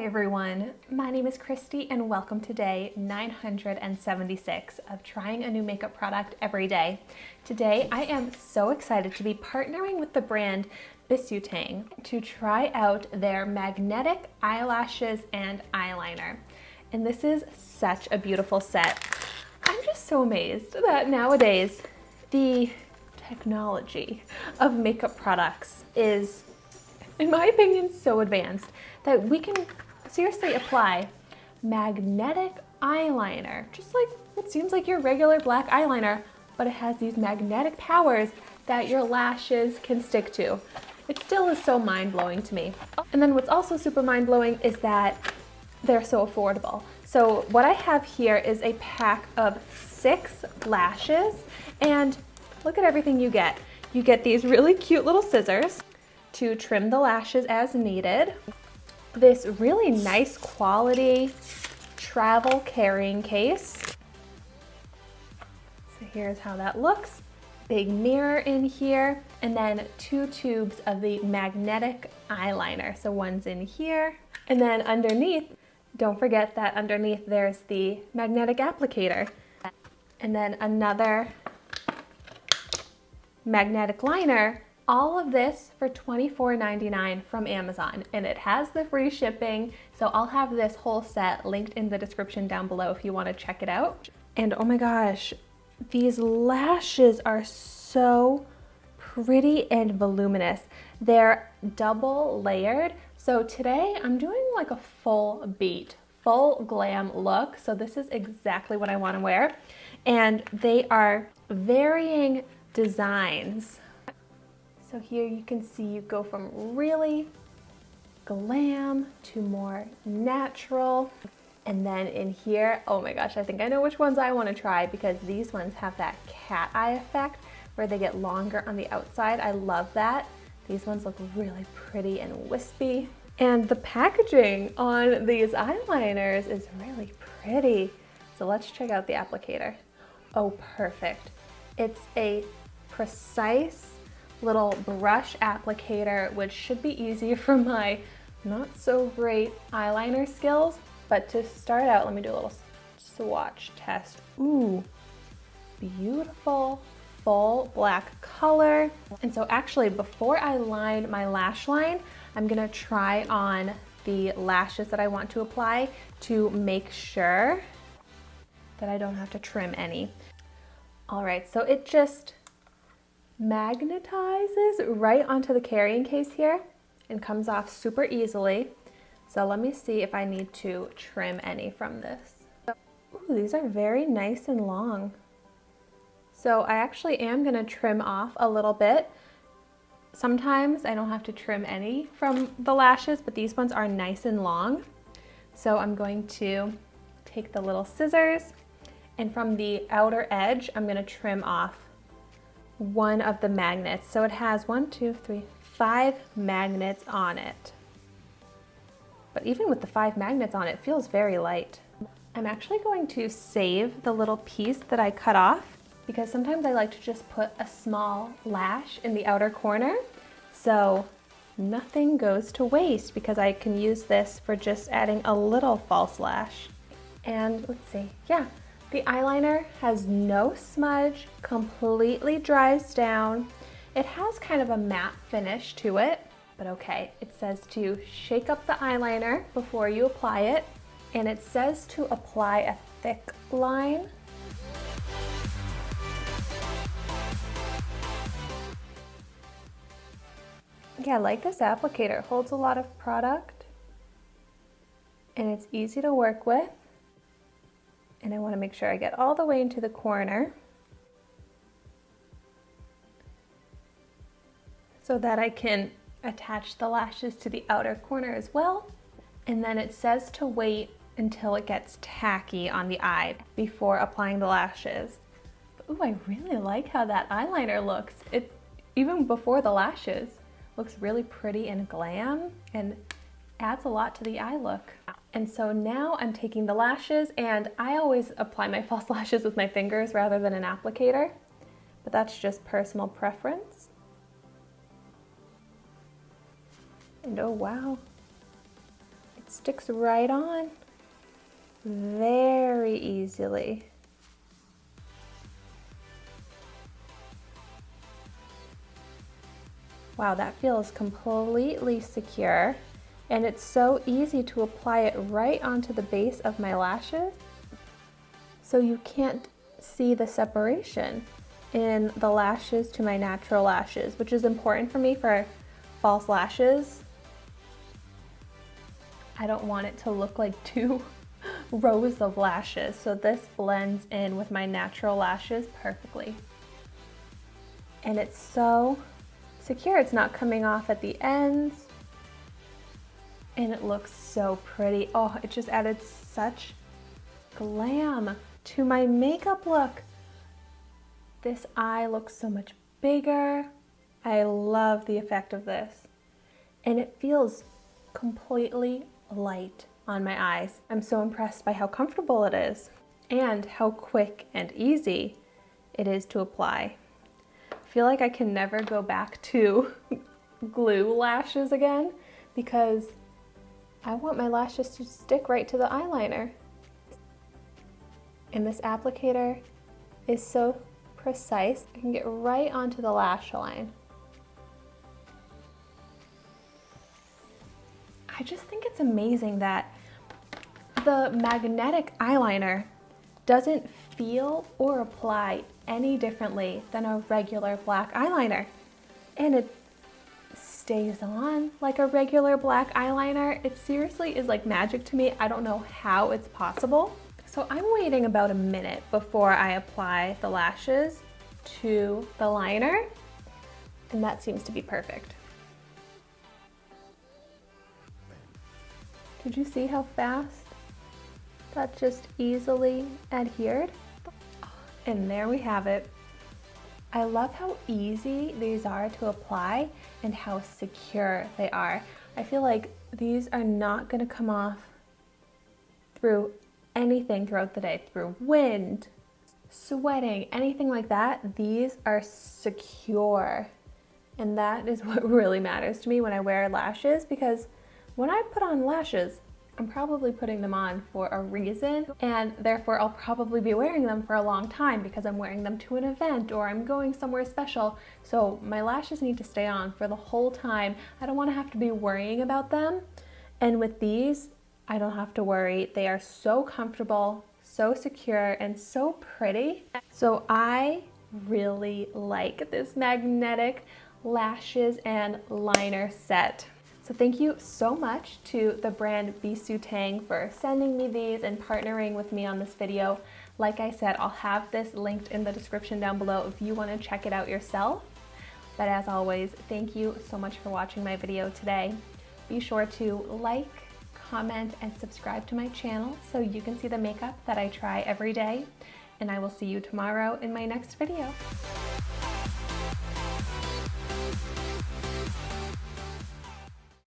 everyone, my name is Christy and welcome to day 976 of trying a new makeup product every day. Today I am so excited to be partnering with the brand Bisutang to try out their magnetic eyelashes and eyeliner. And this is such a beautiful set. I'm just so amazed that nowadays the technology of makeup products is, in my opinion, so advanced that we can seriously apply magnetic eyeliner, just like it seems like your regular black eyeliner, but it has these magnetic powers that your lashes can stick to. It still is so mind-blowing to me. And then what's also super mind-blowing is that they're so affordable. So what I have here is a pack of 6 lashes, and look at everything you get. You get these really cute little scissors to trim the lashes as needed. This really nice quality travel carrying case. So here's how that looks. Big mirror in here, and then 2 tubes of the magnetic eyeliner. So one's in here, and then underneath, don't forget that underneath there's the magnetic applicator. And then another magnetic liner. All of this for $24.99 from Amazon, and it has the free shipping, so I'll have this whole set linked in the description down below if you want to check it out. And oh my gosh, these lashes are so pretty and voluminous. They're double layered, so today I'm doing like a full beat, full glam look, so this is exactly what I want to wear. And they are varying designs. So here you can see you go from really glam to more natural. And then in here, oh my gosh, I think I know which ones I want to try because these ones have that cat eye effect where they get longer on the outside. I love that. These ones look really pretty and wispy. And the packaging on these eyeliners is really pretty. So let's check out the applicator. Oh, perfect. It's a precise little brush applicator, which should be easy for my not so great eyeliner skills. But to start out, let me do a little swatch test. Ooh, beautiful full black color. And so actually before I line my lash line, I'm gonna try on the lashes that I want to apply to make sure that I don't have to trim any. All right, so it just magnetizes right onto the carrying case here and comes off super easily. So let me see if I need to trim any from this. Ooh, these are very nice and long. So I actually am gonna trim off a little bit. Sometimes I don't have to trim any from the lashes, but these ones are nice and long. So I'm going to take the little scissors, and from the outer edge, I'm gonna trim off one of the magnets. So it has 5 magnets on it. But even with the 5 magnets on it, it feels very light. I'm actually going to save the little piece that I cut off because sometimes I like to just put a small lash in the outer corner so nothing goes to waste because I can use this for just adding a little false lash. And let's see, yeah. The eyeliner has no smudge, completely dries down. It has kind of a matte finish to it, but okay. It says to shake up the eyeliner before you apply it, and it says to apply a thick line. Yeah, I like this applicator. It holds a lot of product, and it's easy to work with. And I want to make sure I get all the way into the corner so that I can attach the lashes to the outer corner as well. And then it says to wait until it gets tacky on the eye before applying the lashes. Ooh, I really like how that eyeliner looks. It, even before the lashes, looks really pretty and glam and adds a lot to the eye look. And so now I'm taking the lashes, and I always apply my false lashes with my fingers rather than an applicator, but that's just personal preference. And oh wow, It sticks right on very easily. Wow, that feels completely secure, and it's so easy to apply it right onto the base of my lashes, so you can't see the separation in the lashes to my natural lashes, which is important for me for false lashes. I don't want it to look like two rows of lashes, so this blends in with my natural lashes perfectly. And it's so secure, it's not coming off at the ends, and it looks so pretty. Oh, it just added such glam to my makeup look. This eye looks so much bigger. I love the effect of this, and it feels completely light on my eyes. I'm so impressed by how comfortable it is and how quick and easy it is to apply. I feel like I can never go back to glue lashes again because I want my lashes to stick right to the eyeliner. And this applicator is so precise. I can get right onto the lash line. I just think it's amazing that the magnetic eyeliner doesn't feel or apply any differently than a regular black eyeliner. And it stays on like a regular black eyeliner. It seriously is like magic to me. I don't know how it's possible. So I'm waiting about a minute before I apply the lashes to the liner, and that seems to be perfect. Did you see how fast that just easily adhered? And there we have it. I love how easy these are to apply and how secure they are. I feel like these are not going to come off through anything throughout the day, through wind, sweating, anything like that. These are secure, and that is what really matters to me when I wear lashes, because when I put on lashes, I'm probably putting them on for a reason, and therefore I'll probably be wearing them for a long time because I'm wearing them to an event or I'm going somewhere special. So my lashes need to stay on for the whole time. I don't want to have to be worrying about them. And with these, I don't have to worry. They are so comfortable, so secure, and so pretty. So I really like this magnetic lashes and liner set. So thank you so much to the brand Bisutang for sending me these and partnering with me on this video. Like I said, I'll have this linked in the description down below if you want to check it out yourself. But as always, thank you so much for watching my video today. Be sure to like, comment, and subscribe to my channel so you can see the makeup that I try every day. And I will see you tomorrow in my next video.